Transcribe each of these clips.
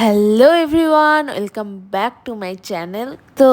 Hello everyone, welcome back to my channel. তো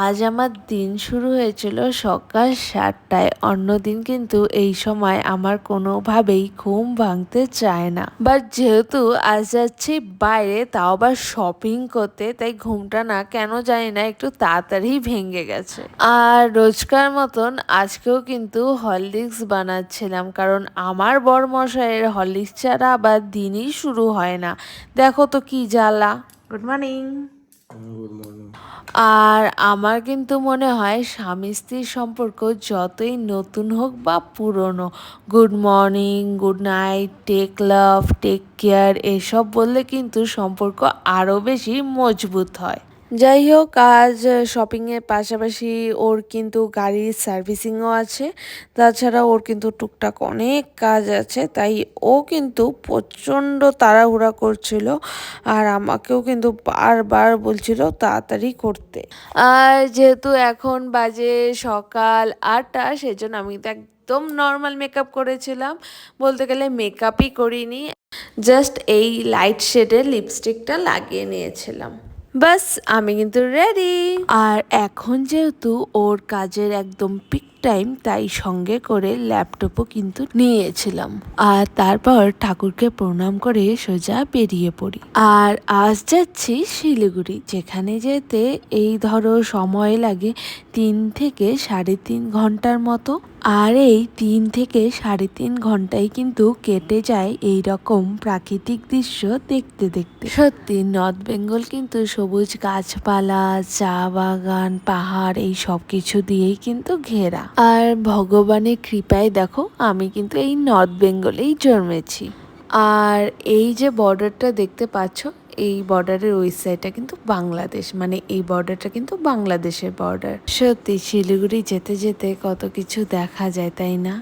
আজ আমার দিন শুরু হয়েছিল সকাল 7টায়। অন্যদিন কিন্তু এই সময় আমার কোনোভাবেই ঘুম ভাঙতে চায় না, বাট যেহেতু আজ যাচ্ছি বাইরে, তাও আবার শপিং করতে, তাই ঘুমটা না কেন জানি না একটু তাড়াতাড়ি ভেঙে গেছে। আর রোজকার মতন আজকেও কিন্তু হরলিক্স বানাচ্ছিলাম, কারণ আমার বরমশাইয়ের হরলিক্স ছাড়া আবার দিনই শুরু হয় না। দেখো তো কি জ্বালা। Good morning. Good morning. আর আমার কিন্তু মনে হয় স্বামী স্ত্রীর সম্পর্ক যতই নতুন হোক বা পুরনো, good morning, good night, take love, take care এসব বললে কিন্তু সম্পর্ক আরও বেশি মজবুত হয়। যাই হোক, আজ শপিংয়ের পাশাপাশি ওর কিন্তু গাড়ির সার্ভিসিংও আছে। তাছাড়া ওর কিন্তু টুকটাক অনেক কাজ আছে, তাই ও কিন্তু প্রচণ্ড তাড়াহুড়া করছিল। আর আমাকেও কিন্তু বারবার বলছিল তাড়াতাড়ি করতে। আর যেহেতু এখন বাজে সকাল 8টা, সেজন্য আমি তো একদম নর্মাল মেকআপ করেছিলাম, বলতে গেলে মেকআপই করিনি, জাস্ট এই লাইট শেডের লিপস্টিকটা লাগিয়ে নিয়েছিলাম। বাস, আমি কিন্তু রেডি। আর এখন যেহেতু ওর কাজের একদম পিক টাইম, তাই সঙ্গে করে ল্যাপটপও কিন্তু নিয়েছিলাম। আর তারপর ঠাকুরকে প্রণাম করে সোজা বেরিয়ে পড়ি। আর আজ যাচ্ছি শিলিগুড়ি, যেখানে যেতে এই ধরো সময় লাগে 3 থেকে 3.5 ঘন্টার মতো। আর এই 3 থেকে 3.5 ঘন্টায় কিন্তু কেটে যায় এই রকম প্রাকৃতিক দৃশ্য দেখতে দেখতে। সত্যি নর্থ বেঙ্গল কিন্তু সবুজ গাছপালা, চা বাগান, পাহাড় এই সব কিছু দিয়েই কিন্তু ঘেরা। আর ভগবানের কৃপায় দেখো, আমি কিন্তু এই নর্থ বেঙ্গলেই জন্মেছি। আর এই যে বর্ডারটা দেখতে পাচ্ছ, এই বর্ডারের ওই সাইডটা কিন্তু বাংলাদেশ, মানে এই বর্ডারটা কিন্তু বাংলাদেশের বর্ডার। সত্যি শিলিগুড়ি যেতে যেতে কত কিছু দেখা যায়, তাই না?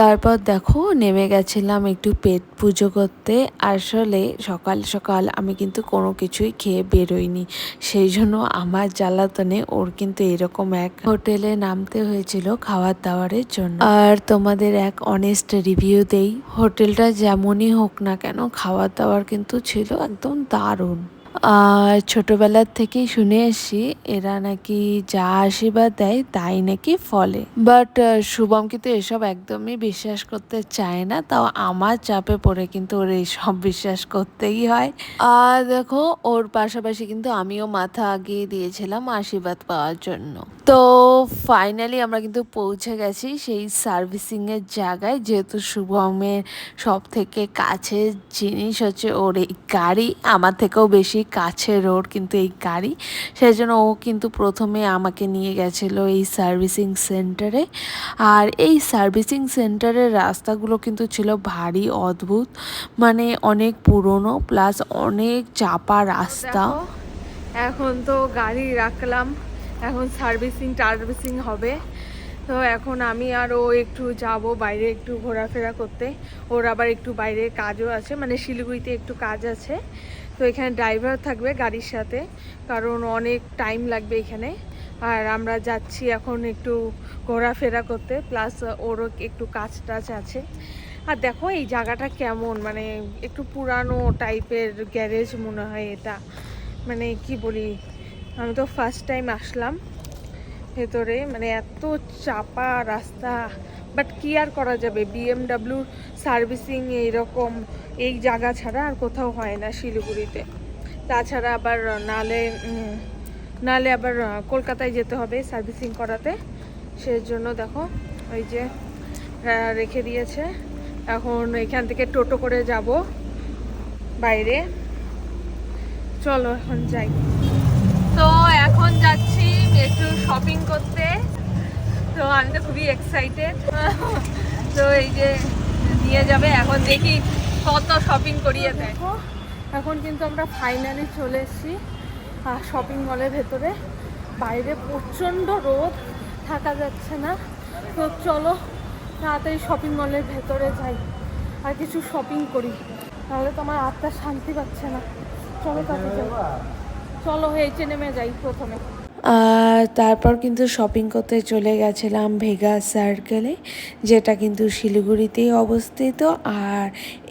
তারপর দেখো, নেমে গেছিলাম একটু পেট পুজো করতে। আসলে সকাল সকাল আমি কিন্তু কোনো কিছুই খেয়ে বেরোইনি, সেই জন্য আমার জ্বালাতনে ওর কিন্তু এরকম এক হোটেলে নামতে হয়েছিল খাবার দাবারের জন্য। আর তোমাদের এক অনেস্ট রিভিউ দেই, হোটেলটা যেমনই হোক না কেন, খাবার দাবার কিন্তু ছিল একদম দারুণ। আর ছোটবেলার থেকেই শুনে এসছি এরা নাকি যা আশীর্বাদ দেয় তাই নাকি ফলে, বাট শুভম কিন্তু এসব একদমই বিশ্বাস করতে চায় না, তাও আমার চাপে পড়ে কিন্তু ওর এইসব বিশ্বাস করতেই হয়। আর দেখো, ওর পাশাপাশি কিন্তু আমিও মাথা আগিয়ে দিয়েছিলাম আশীর্বাদ পাওয়ার জন্য। তো ফাইনালি আমরা কিন্তু পৌঁছে গেছি সেই সার্ভিসিংয়ের জায়গায়, যেহেতু শুভমের সব থেকে কাছের জিনিস হচ্ছে ওর এই গাড়ি, আমার থেকেও বেশি কাছের ওর কিন্তু এই গাড়ি, সেই জন্য ও কিন্তু প্রথমে আমাকে নিয়ে গেছিলো এই সার্ভিসিং সেন্টারে। আর এই সার্ভিসিং সেন্টারের রাস্তাগুলো কিন্তু ছিল ভারী অদ্ভুত, মানে অনেক পুরনো প্লাস অনেক চাপা রাস্তা। এখন তো গাড়ি রাখলাম, এখন সার্ভিসিং হবে। তো এখন আমি আর ও একটু যাব বাইরে, একটু ঘোরাফেরা করতে। ওর আবার একটু বাইরে কাজও আছে, মানে শিলিগুড়িতে একটু কাজ আছে। তো এখানে ড্রাইভার থাকবে গাড়ির সাথে, কারণ অনেক টাইম লাগবে এখানে। আর আমরা যাচ্ছি এখন একটু ঘোরাফেরা করতে, প্লাস ওরও একটু কাজ টাজ আছে। আর দেখো এই জায়গাটা কেমন, মানে একটু পুরানো টাইপের গ্যারেজ মনে হয় এটা। মানে কি বলি, আমি তো ফার্স্ট টাইম আসলাম ভেতরে, মানে এত চাপা রাস্তা, বাট কি আর করা যাবে, BMW সার্ভিসিং এইরকম এই জায়গা ছাড়া আর কোথাও হয় না শিলিগুড়িতে। তাছাড়া আবার নালে আবার কলকাতায় যেতে হবে সার্ভিসিং করাতে, সেজন্য দেখো ওই যে রেখে দিয়েছে। এখন এখান থেকে টোটো করে যাব বাইরে, চলো এখন যাই। তো এখন যাচ্ছি একটু শপিং করতে, তো আমি তো খুবই এক্সাইটেড। তো এই যে নিয়ে যাবে, এখন দেখি কত শপিং করিয়ে দেয়। এখন কিন্তু আমরা ফাইনালি চলে এসেছি শপিং মলের ভেতরে। বাইরে প্রচণ্ড রোদ, থাকা যাচ্ছে না। তো চলো তাড়াতাড়ি শপিং মলের ভেতরে যাই আর কিছু শপিং করি, তাহলে তো আমার আত্মা শান্তি পাচ্ছে না। চলো তাড়াতাড়ি, চলো H&M যাই প্রথমে। আর তারপর কিন্তু শপিং করতে চলে গেছিলাম ভেগাস সার্কেলে, যেটা কিন্তু শিলিগুড়িতেই অবস্থিত। আর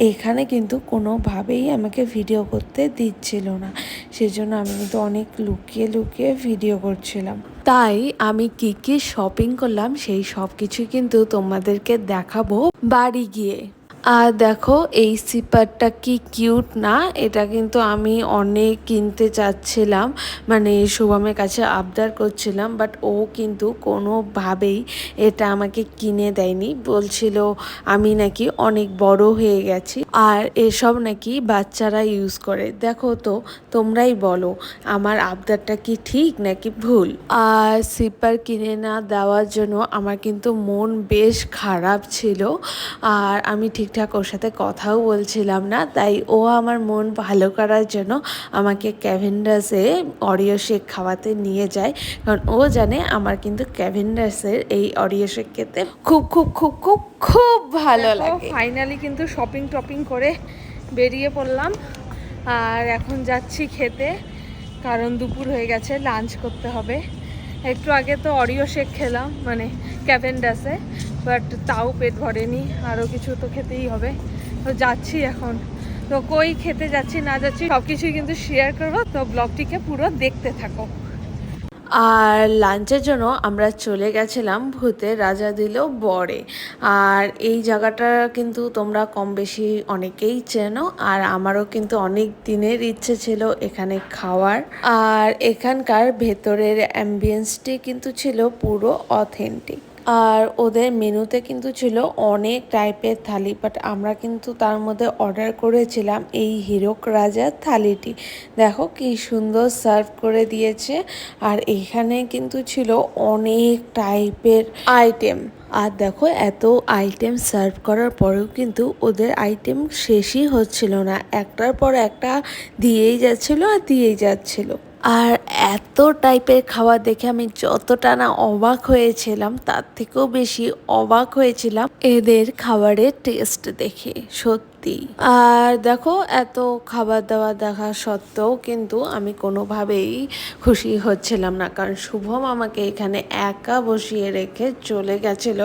এখানে কিন্তু কোনোভাবেই আমাকে ভিডিও করতে দিচ্ছিল না, সেজন্য আমি কিন্তু অনেক লুকিয়ে লুকিয়ে ভিডিও করছিলাম। তাই আমি কি কি শপিং করলাম সেই সব কিছুই কিন্তু তোমাদেরকে দেখাবো বাড়ি গিয়ে। আর দেখো এই সিপারটা কি কিউট না, এটা কিন্তু আমি অনেক কিনতে চাচ্ছিলাম, মানে শুভমের কাছে আবদার করছিলাম, বাট ও কিন্তু কোনোভাবেই এটা আমাকে কিনে দেয়নি। বলছিল আমি নাকি অনেক বড় হয়ে গেছি আর এসব নাকি বাচ্চারা ইউজ করে। দেখো তো তোমরাই বলো আমার আবদারটা কি ঠিক নাকি ভুল। আর সিপার কিনে না দেওয়ার জন্য আমার কিন্তু মন বেশ খারাপ ছিল, আর আমি ঠিকঠাক ওর সাথে কথাও বলছিলাম না। তাই ও আমার মন ভালো করার জন্য আমাকে ক্যাভেন্ডাসে অরিও শেক খাওয়াতে নিয়ে যায়, কারণ ও জানে আমার কিন্তু ক্যাভেন্ডাসের এই অরিও শেক খেতে খুব খুব খুব খুব খুব ভালো লাগে। ফাইনালি কিন্তু শপিং টপিং করে বেরিয়ে পড়লাম, আর এখন যাচ্ছি খেতে, কারণ দুপুর হয়ে গেছে, লাঞ্চ করতে হবে। একটু আগে তো অরিও শেক খেলাম মানে ক্যাভেন্ডাসে, বাট তাও পেট ভরেনি, আরও কিছু তো খেতেই হবে। তো যাচ্ছি এখন, তো কই খেতে যাচ্ছি না যাচ্ছি সব কিছুই কিন্তু শেয়ার করবো, তো ব্লগটিকে পুরো দেখতে থাকো। আর লাঞ্চের জন্য আমরা চলে গেছিলাম ভূতের রাজা দিল বরে। আর এই জায়গাটা কিন্তু তোমরা কম বেশি অনেকেই চেনো, আর আমারও কিন্তু অনেক দিনের ইচ্ছে ছিল এখানে খাওয়ার। আর এখানকার ভেতরের অ্যাম্বিয়েন্সটি কিন্তু ছিল পুরো অথেন্টিক। আর ওদের মেনুতে কিন্তু ছিল অনেক টাইপের থালি, বাট আমরা কিন্তু তার মধ্যে অর্ডার করেছিলাম এই হীরক রাজার থালিটি। দেখো কি সুন্দর সার্ভ করে দিয়েছে। আর এখানে কিন্তু ছিল অনেক টাইপের আইটেম। আর দেখো এত আইটেম সার্ভ করার পরেও কিন্তু ওদের আইটেম শেষই হচ্ছিল না, একটার পর একটা দিয়েই যাচ্ছিল আর দিয়েই যাচ্ছিল। আর এত টাইপের খাবার দেখে আমি যতটা না অবাক হয়েছিলাম, তার থেকেও বেশি অবাক হয়েছিলাম এদের খাবারের টেস্ট দেখে, সত্যি। আর দেখো এত খাবার দাবার দেখা সত্ত্বেও কিন্তু আমি কোনোভাবেই খুশি হচ্ছিলাম না, কারণ শুভম আমাকে এখানে একা বসিয়ে রেখে চলে গেছিল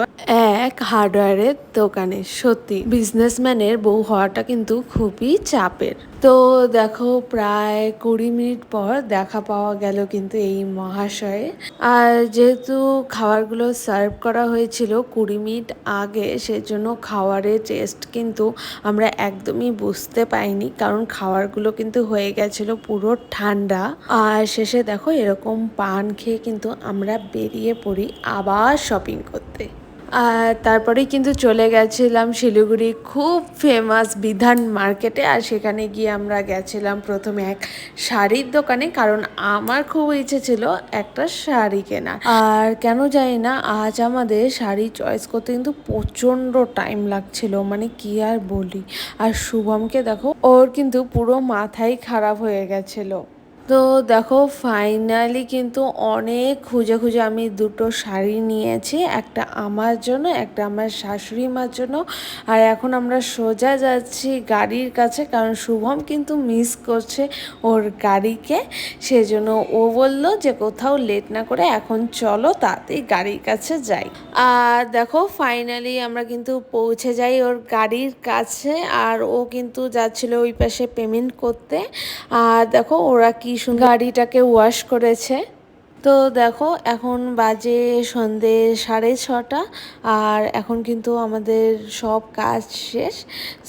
এক হার্ডওয়্যারের দোকানে। সত্যি বিজনেসম্যানের বউ হওয়াটা কিন্তু খুবই চাপের। তো দেখো প্রায় 20 মিনিট পর দেখা পাওয়া গেল কিন্তু এই মহাশয়ে। আর যেহেতু খাবারগুলো সার্ভ করা হয়েছিল 20 মিনিট আগে, সেজন্য খাবারের টেস্ট কিন্তু আমরা একদমই বুঝতে পাইনি, কারণ খাবারগুলো কিন্তু হয়ে গেছিল পুরো ঠান্ডা। আর শেষে দেখো এরকম পান খেয়ে কিন্তু আমরা বেরিয়ে পড়ি আবার শপিং করতে। আর তারপরেই কিন্তু চলে গেছিলাম শিলিগুড়ি খুব ফেমাস বিধান মার্কেটে। আর সেখানে গিয়ে আমরা গেছিলাম প্রথমে এক শাড়ির দোকানে, কারণ আমার খুব ইচ্ছে ছিল একটা শাড়ি কেনা। আর কেন জানি না আজ আমাদের শাড়ি চয়েস করতে কিন্তু প্রচণ্ড টাইম লাগছিল, মানে কি আর বলি। আর শুভমকে দেখো ওর কিন্তু পুরো মাথাই খারাপ হয়ে গেছিলো। তো দেখো ফাইনালি কিন্তু অনেক খুঁজে খুঁজে আমি দুটো শাড়ি নিয়েছি, একটা আমার জন্য একটা আমার শাশুড়ি মার জন্য। আর এখন আমরা সোজা যাচ্ছি গাড়ির কাছে, কারণ শুভম কিন্তু মিস করছে ওর গাড়িকে, সেজন্য ও বলল যে কোথাও লেট না করে এখন চলো তাড়াতাড়ি গাড়ির কাছে যাই। আর দেখো ফাইনালি আমরা কিন্তু পৌঁছে যাই ওর গাড়ির কাছে, আর ও কিন্তু যাচ্ছিল ওই পাশে পেমেন্ট করতে। আর দেখো ওরা কি গাড়িটাকে ওয়াশ করেছে। তো দেখো এখন বাজে সন্ধে 6:30, আর এখন কিন্তু আমাদের সব কাজ শেষ।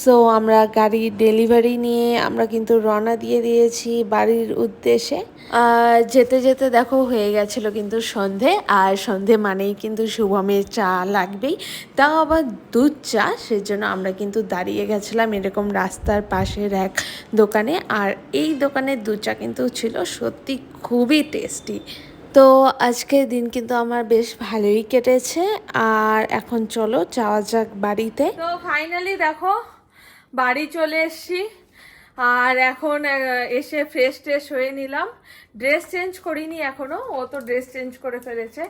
সো আমরা গাড়ি ডেলিভারি নিয়ে আমরা কিন্তু রওনা দিয়ে দিয়েছি বাড়ির উদ্দেশ্যে। আর যেতে যেতে দেখো হয়ে গেছিলো কিন্তু সন্ধে, আর সন্ধে মানেই কিন্তু শুভমের চা লাগবেই, তাও আবার দুধ চা। সেজন্য আমরা কিন্তু দাঁড়িয়ে গেছিলাম এরকম রাস্তার পাশের এক দোকানে। আর এই দোকানের দুধ চা কিন্তু ছিল সত্যি খুবই টেস্টি। তো আজকের দিন কিন্তু আমার বেশ ভালোই কেটেছে। আর এখন চলো যাওয়া যাক বাড়িতে। তো ফাইনালি দেখো বাড়ি চলে এসেছি, আর এখন এসে ফ্রেশ ট্রেশ হয়ে নিলাম। ড্রেস চেঞ্জ করিনি এখনো, ও তো ড্রেস চেঞ্জ করে ফেলেছে।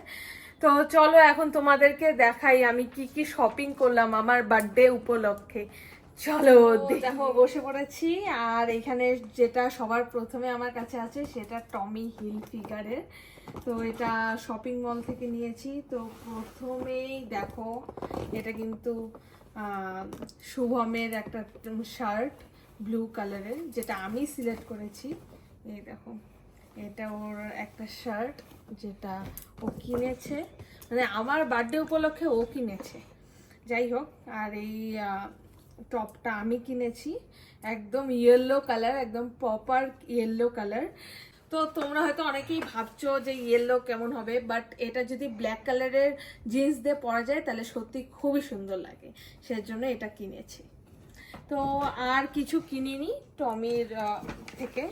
তো চলো এখন তোমাদেরকে দেখাই আমি কি কি শপিং করলাম আমার বার্থডে উপলক্ষে। চলো দেখো বসে পড়েছি। আর এখানে যেটা সবার প্রথমে আমার কাছে আছে সেটা টমি হিল ফিগারের। তো এটা শপিং মল থেকে নিয়েছি। তো প্রথমেই দেখো এটা কিন্তু শুভমের একটা শার্ট ব্লু কালারের, যেটা আমি সিলেক্ট করেছি। এই দেখো এটা ওর একটা শার্ট যেটা ও কিনেছে, মানে আমার বার্থডে উপলক্ষে ও কিনেছে। যাই হোক, আর এই টপটা আমি কিনেছি, একদম ইয়েলো কালার, একদম প্রপার ইয়েলো কালার। তো তোমরা হয়তো অনেকেই ভাবছো যে ইয়েলো কেমন হবে, বাট এটা যদি ব্ল্যাক কালারের জিন্স দিয়ে পরা যায় তাহলে সত্যি খুবই সুন্দর লাগে, সেজন্য এটা কিনেছি। তো আর কিছু কিনিনি টমির থেকে।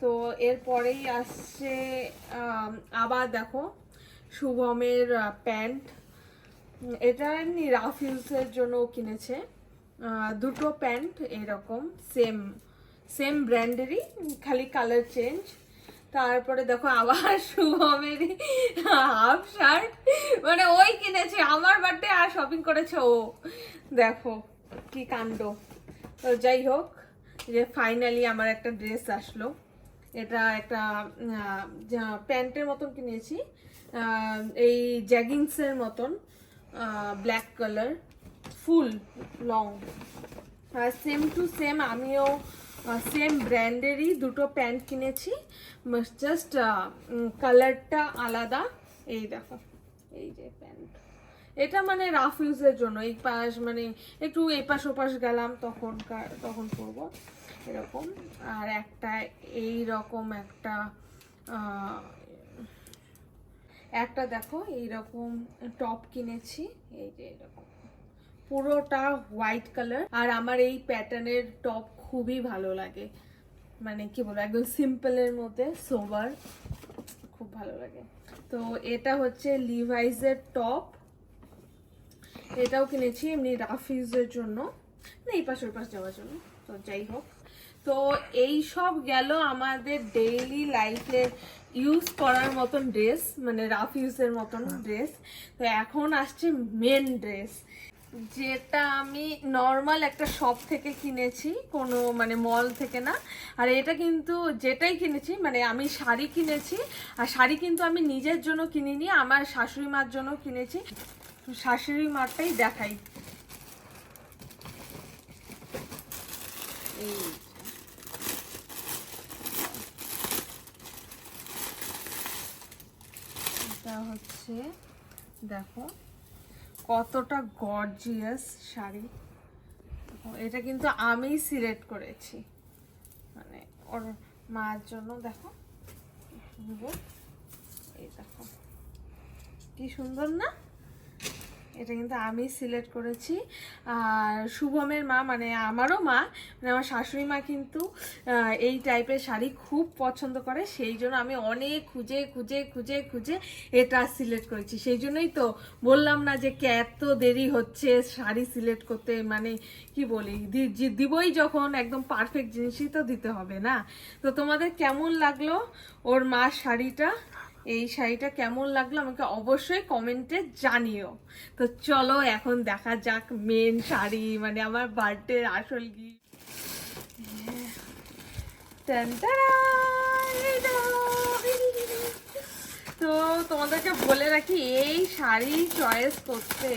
তো এরপরেই আসছে আবার দেখো শুভমের প্যান্ট। এটা এমনি রাফ ইউজের জন্য কিনেছে। দুটো প্যান্ট এরকম সেম সেম ব্র্যান্ডেরই, খালি কালার চেঞ্জ। তারপরে দেখো আবার শুভমেরই হাফ শার্ট, মানে ওই কিনেছে আমার বার্থডে আর শপিং করেছে ও। দেখো কি কাণ্ড। তো যাই হোক, যে ফাইনালি আমার একটা ড্রেস আসলো। এটা একটা প্যান্টের মতন কিনেছি, এই জ্যাগিংসের মতন, black colour, full long. Same to same আমিও সেম ব্র্যান্ডেরই দুটো প্যান্ট কিনেছি, জাস্ট কালারটা আলাদা। এই দেখো এই যে প্যান্ট, এটা মানে রাফ ইউজের জন্য, এই পাশ মানে একটু এপাশ ওপাশ গেলাম তখন পরবো এরকম। আর একটা এই রকম একটা দেখো এইরকম টপ কিনেছি, এই যে এরকম পুরোটা হোয়াইট কালার। আর আমার এই প্যাটার্নের টপ খুবই ভালো লাগে, মানে কি বলবো, একদম সিম্পলের মধ্যে সোবার, খুব ভালো লাগে। তো এটা হচ্ছে লিভাইসের টপ, এটাও কিনেছি এমনি রাফ ইউজের জন্য, মানে এই পাশ ওই পাশ যাওয়ার জন্য। তো যাই হোক, তো এই সব গেল আমাদের ডেইলি লাইফে ইউজ করার মতন ড্রেস, মানে রাফ ইউজের মতন ড্রেস। তো এখন আসছে মেন ড্রেস, যেটা আমি নর্মাল একটা শপ থেকে কিনেছি, কোনো মানে মল থেকে না। আর এটা কিন্তু যেটাই কিনেছি, মানে আমি শাড়ি কিনেছি, আর শাড়ি কিন্তু আমি নিজের জন্য কিনিনি, আমার শাশুড়ি মার জন্য কিনেছি। শাশুড়ি মারটাই দেখাই। এই এটা হচ্ছে, দেখো কতটা গর্জিয়াস শাড়ি। এটা কিন্তু আমি সিলেক্ট করেছি, মানে ওর মার জন্য। দেখো এই দেখো কি সুন্দর না, এটা কিন্তু আমি সিলেক্ট করেছি। আর শুভমের মা, মানে আমারও মা, মানে আমার শাশুড়ি মা কিন্তু এই টাইপের শাড়ি খুব পছন্দ করে, সেই জন্য আমি অনেক খুঁজে খুঁজে খুঁজে খুঁজে এটা সিলেক্ট করেছি। সেই জন্যই তো বললাম না যে এত দেরি হচ্ছে শাড়ি সিলেক্ট করতে, মানে কি বলি, দিবই যখন একদম পারফেক্ট জিনিসই তো দিতে হবে না। তো তোমাদের কেমন লাগলো ওর মা শাড়িটা, এই শাড়িটা কেমন লাগলো আমাকে অবশ্যই কমেন্টে জানিও। তো চলো এখন দেখা যাক মেন শাড়ি, মানে আমার বার্থডের আসল গিফট। তো তোমাদেরকে বলে রাখি, এই শাড়ি চয়েস করতে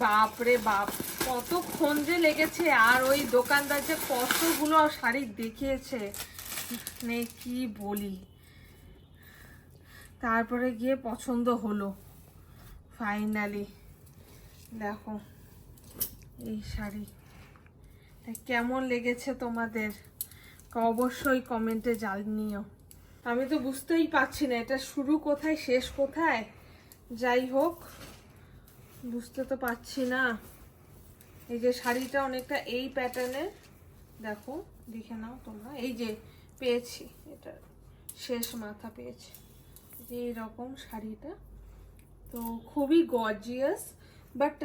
বাপরে বাপ কতক্ষণ যে লেগেছে, আর ওই দোকানদার যে কতগুলো শাড়ি দেখিয়েছে, মানে কি বলি। তারপরে গিয়ে পছন্দ হলো ফাইনালি। দেখো এই শাড়ি কেমন লেগেছে তোমাদের অবশ্যই কমেন্টে জানিও। আমি তো বুঝতেই পারছি না এটা শুরু কোথায় শেষ কোথায়, যাই হোক বুঝতে তো পারছি না। এই যে শাড়িটা অনেকটা এই প্যাটার্নের, দেখো দেখে নাও তোমরা, এই যে পেয়েছি এটা শেষ মাথা পেয়েছি, এইরকম শাড়িটা। তো খুবই গর্জিয়াস, বাট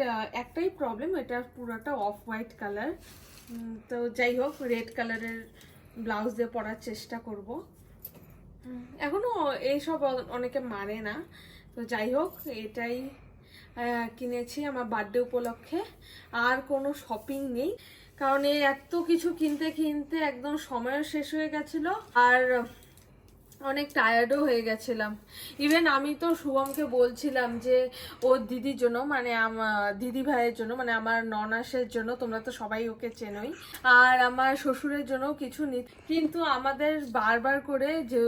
একটাই প্রবলেম, এটা পুরোটা অফ হোয়াইট কালার। তো যাই হোক রেড কালারের ব্লাউজ দিয়ে পরার চেষ্টা করব। এখনো এইসব অনেকে মানে না, তো যাই হোক এটাই। কিনেছি আমার বার্থডে উপলক্ষে। আর কোনো শপিং নেই, কারণ এই এত কিছু কিনতে কিনতে একদম সময়ও শেষ হয়ে গেছিল আর অনেক টায়ার্ডও হয়ে গেছিলাম। ইভেন আমি তো শুভমকে বলছিলাম যে ওর দিদির জন্য, মানে আমার দিদি ভাইয়ের জন্য, মানে আমার ননাসের জন্য, তোমরা তো সবাই ওকে চেনোই, আর আমার শ্বশুরের জন্য কিছু নি, কিন্তু আমাদের বারবার করে যে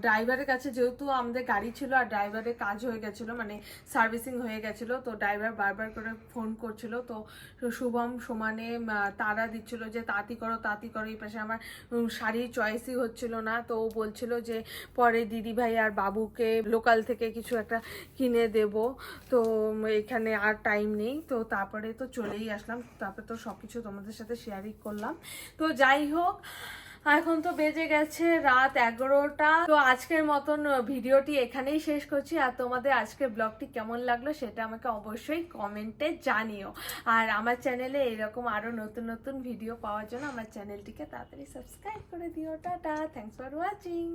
ড্রাইভারের কাছে, যেহেতু আমাদের গাড়ি ছিল আর ড্রাইভারের কাজ হয়ে গেছিল, মানে সার্ভিসিং হয়ে গেছিল, তো ড্রাইভার বারবার করে ফোন করছিল। তো শুভম সমানে তাড়া দিচ্ছিল যে তাড়াতাড়ি করো তাড়াতাড়ি করো। এই পাশে আমার শাড়ির চয়েসই হচ্ছিল না, তো ও বলছিল যে পরে দিদি ভাই আর বাবুকে লোকাল থেকে কিছু একটা কিনে দেব। তো এখানে আর টাইম নেই, তো তারপরে তো চলেই আসলাম। তারপরে তো সব কিছু তোমাদের সাথে শেয়ারই করলাম। তো যাই হোক, এখন তো বেজে গেছে রাত 11টা। তো আজকের মতন ভিডিওটি এখানেই শেষ করছি। আর তোমাদের আজকের ব্লগটি কেমন লাগলো সেটা আমাকে অবশ্যই কমেন্টে জানিও। আর আমার চ্যানেলে এরকম আরো নতুন নতুন ভিডিও পাওয়ার জন্য আমার চ্যানেলটিকে তাড়াতাড়ি সাবস্ক্রাইব করে দিও। Tata, thanks for watching.